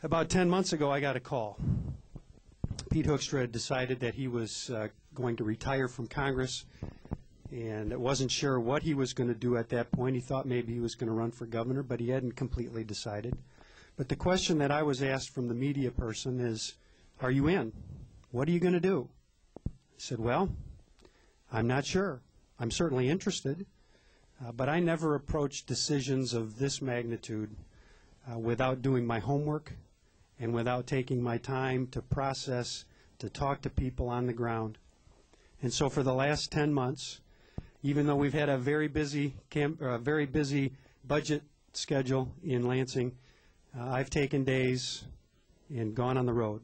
About 10 months ago, I got a call. Pete Hoekstra had decided that he was going to retire from Congress, and wasn't sure what he was going to do at that point. He thought maybe he was going to run for governor, but he hadn't completely decided. But the question that I was asked from the media person is, are you in? What are you going to do? I said, well, I'm not sure. I'm certainly interested, but I never approached decisions of this magnitude without doing my homework and without taking my time to process, to talk to people on the ground. And so for the last 10 months, even though we've had a very busy budget schedule in Lansing, I've taken days and gone on the road.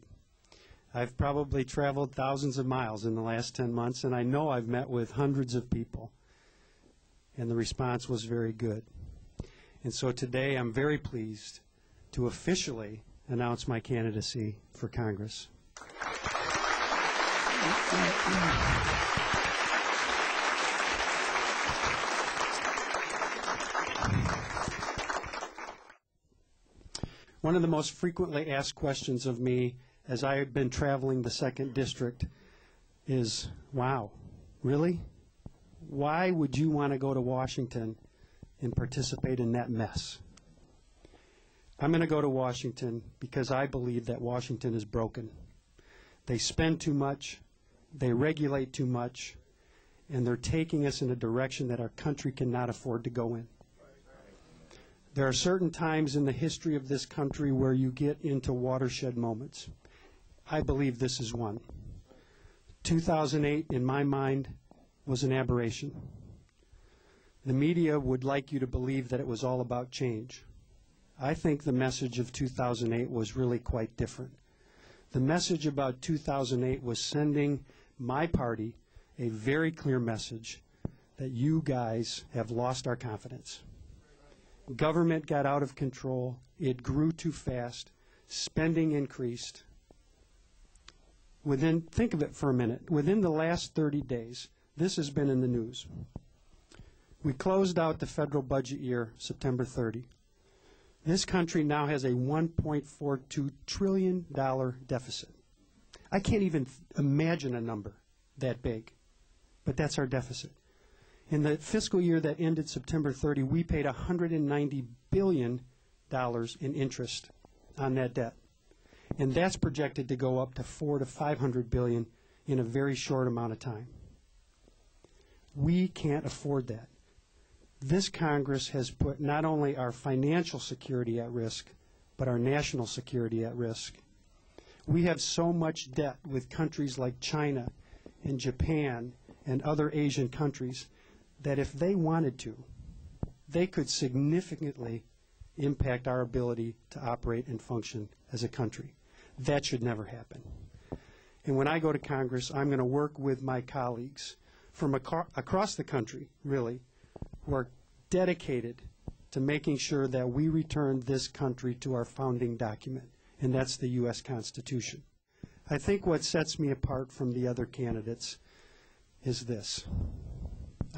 I've probably traveled thousands of miles in the last 10 months, and I know I've met with hundreds of people, and the response was very good. And so today I'm very pleased to officially announce my candidacy for Congress. One of the most frequently asked questions of me as I have been traveling the 2nd District is, wow, really? Why would you want to go to Washington and participate in that mess? I'm going to go to Washington because I believe that Washington is broken. They spend too much, they regulate too much, and they're taking us in a direction that our country cannot afford to go in. There are certain times in the history of this country where you get into watershed moments. I believe this is one. 2008, in my mind, was an aberration. The media would like you to believe that it was all about change. I think the message of 2008 was really quite different. The message about 2008 was sending my party a very clear message that you guys have lost our confidence. Government got out of control. It grew too fast. Spending increased. Think of it for a minute. Within the last 30 days, this has been in the news. We closed out the federal budget year September 30. This country now has a $1.42 trillion deficit. I can't even imagine a number that big, but that's our deficit. In the fiscal year that ended September 30, we paid $190 billion in interest on that debt. And that's projected to go up to $400 to $500 billion in a very short amount of time. We can't afford that. This Congress has put not only our financial security at risk, but our national security at risk. We have so much debt with countries like China and Japan and other Asian countries that if they wanted to, they could significantly impact our ability to operate and function as a country. That should never happen. And when I go to Congress, I'm going to work with my colleagues from across the country, really, who are dedicated to making sure that we return this country to our founding document, and that's the U.S. Constitution. I think what sets me apart from the other candidates is this.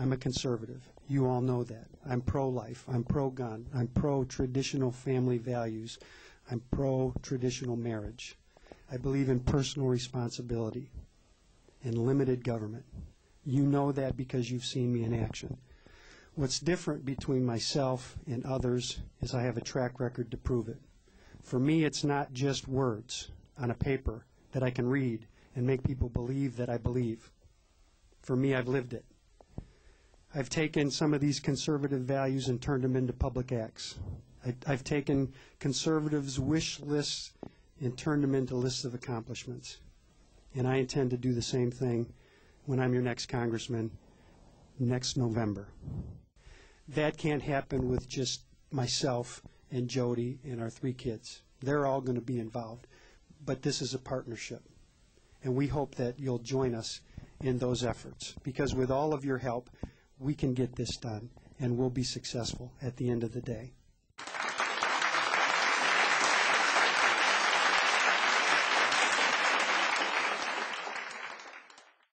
I'm a conservative. You all know that. I'm pro-life. I'm pro-gun. I'm pro-traditional family values. I'm pro-traditional marriage. I believe in personal responsibility and limited government. You know that because you've seen me in action. What's different between myself and others is I have a track record to prove it. For me, it's not just words on a paper that I can read and make people believe that I believe. For me, I've lived it. I've taken some of these conservative values and turned them into public acts. I've taken conservatives' wish lists and turned them into lists of accomplishments. And I intend to do the same thing when I'm your next congressman next November. That can't happen with just myself and Jody and our 3 kids. They're all going to be involved. But this is a partnership. And we hope that you'll join us in those efforts, because with all of your help, we can get this done, and we'll be successful at the end of the day.